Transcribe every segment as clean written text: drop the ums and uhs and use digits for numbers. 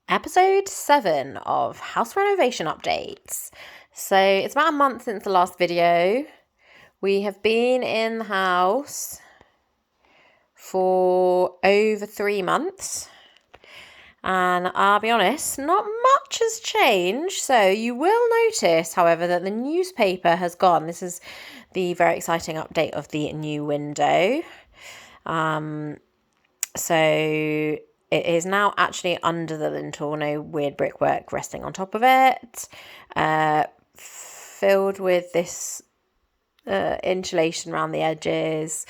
Episode 7 of house renovation updates. So it's about a month since the last video. We have been in the house for over 3 months. And I'll be honest, not much has changed. So you will notice, however, that the newspaper has gone. This is the very exciting update of the new window. So it is now actually under the lintel, no weird brickwork resting on top of it, filled with this insulation around the edges.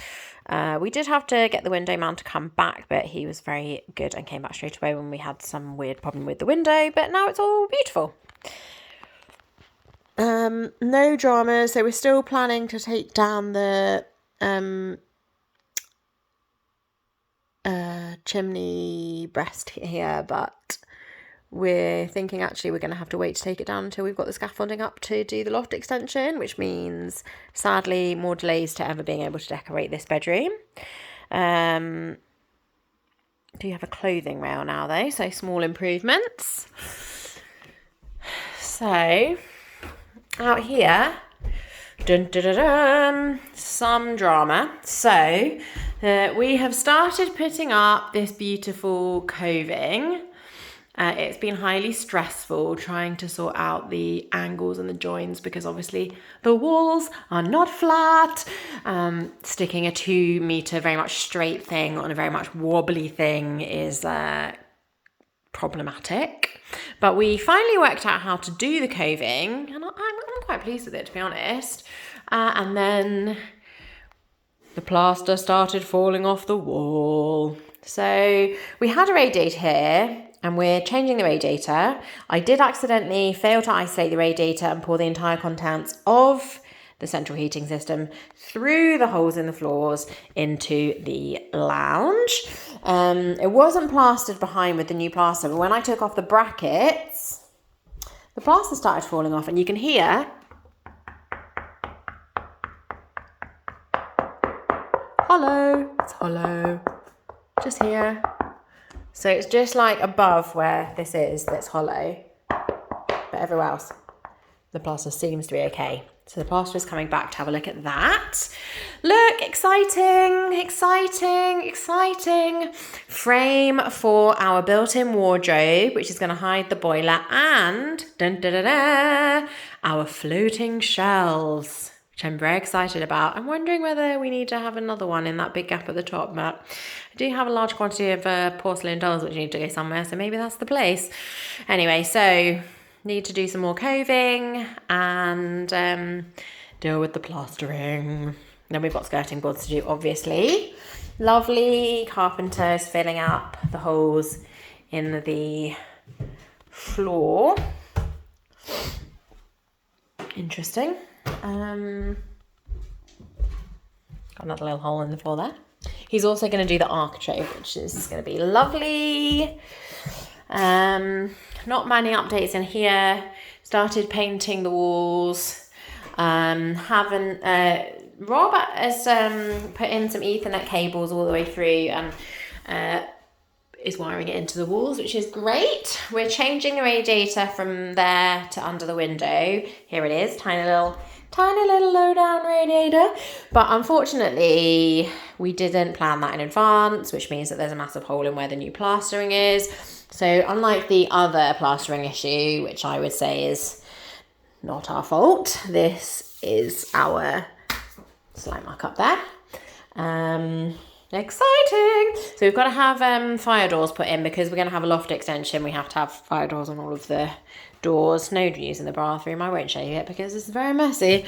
We did have to get the window man to come back, but he was very good and came back straight away when we had some weird problem with the window, but now it's all beautiful. No dramas, so we're still planning to take down the chimney breast here, but we're thinking actually we're going to have to wait to take it down until we've got the scaffolding up to do the loft extension, which means sadly more delays to ever being able to decorate this bedroom. Do have a clothing rail now though, so small improvements. So out here, some drama. So we have started putting up this beautiful coving. It's been highly stressful trying to sort out the angles and the joins because obviously the walls are not flat. Sticking a 2 meter very much straight thing on a very much wobbly thing is problematic. But we finally worked out how to do the coving, and I'm quite pleased with it, to be honest. And then the plaster started falling off the wall. So we had a radiator here, and we're changing the radiator. I did accidentally fail to isolate the radiator and pour the entire contents of the central heating system through the holes in the floors into the lounge. It wasn't plastered behind with the new plaster, but when I took off the brackets, the plaster started falling off, and you can hear hollow. It's hollow. Just here. So it's just like above where this is that's hollow, but everywhere else the plaster seems to be okay. So the plaster is coming back to have a look at that. Look, exciting frame for our built-in wardrobe, which is going to hide the boiler, and our floating shelves, which I'm very excited about. I'm wondering whether we need to have another one in that big gap at the top, but I do have a large quantity of porcelain dolls which need to go somewhere, so maybe that's the place. Anyway, so need to do some more coving and deal with the plastering. Then we've got skirting boards to do, obviously. Lovely carpenters filling up the holes in the floor. Interesting. Got another little hole in the floor there. He's also going to do the architrave, which is going to be lovely. Not many updates in here. Started painting the walls. Rob has put in some Ethernet cables all the way through and is wiring it into the walls, which is great. We're changing the radiator from there to under the window. Here it is, tiny little low down radiator, but unfortunately we didn't plan that in advance, which means that there's a massive hole in where the new plastering is. So unlike the other plastering issue, which I would say is not our fault, this is our slight mark up there. Exciting. So we've got to have fire doors put in because we're going to have a loft extension. We have to have fire doors on all of the doors. No news in the bathroom. I won't show you it because it's very messy.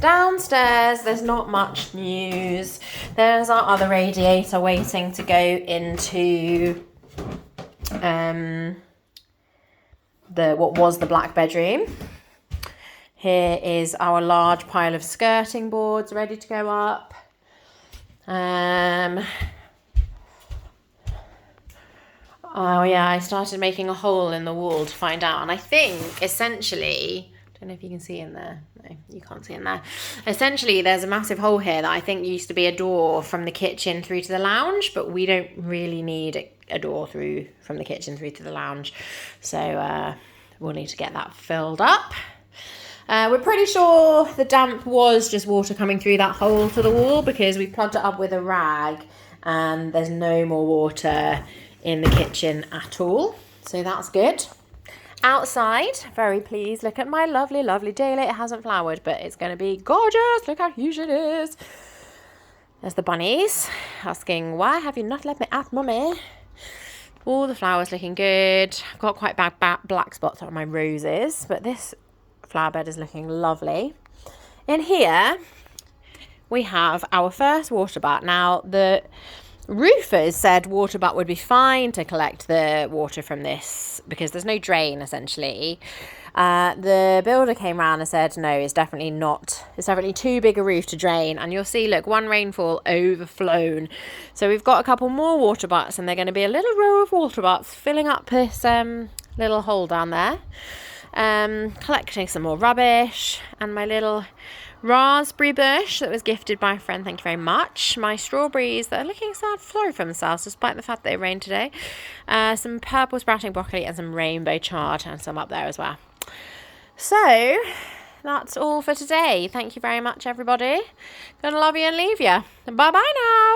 Downstairs, there's not much news. There's our other radiator waiting to go into what was the black bedroom. Here is our large pile of skirting boards ready to go up. Oh yeah, I started making a hole in the wall to find out, and I think essentially, I don't know if you can see in there. No, you can't see in there. Essentially, there's a massive hole here that I think used to be a door from the kitchen through to the lounge, but we don't really need a door through from the kitchen through to the lounge. So we'll need to get that filled up. We're pretty sure the damp was just water coming through that hole to the wall because we plugged it up with a rag and there's no more water in the kitchen at all. So that's good. Outside, very pleased. Look at my lovely, lovely daily. It hasn't flowered, but it's going to be gorgeous. Look how huge it is. There's the bunnies asking, why have you not let me out, mummy? All the flowers looking good. I've got quite bad black spots on my roses, but this flower bed is looking lovely. In here, we have our first water butt. Now, the roofers said water butt would be fine to collect the water from this because there's no drain, essentially. The builder came around and said, no, it's definitely not. It's definitely too big a roof to drain. And you'll see, look, one rainfall overflown. So we've got a couple more water butts and they're going to be a little row of water butts filling up this little hole down there. Collecting some more rubbish and my little raspberry bush that was gifted by a friend, thank you very much. My strawberries that are looking sorry for themselves despite the fact that it rained today. Some purple sprouting broccoli and some rainbow chard and some up there as well. So that's all for today. Thank you very much, everybody. Gonna love you and leave you. Bye bye now.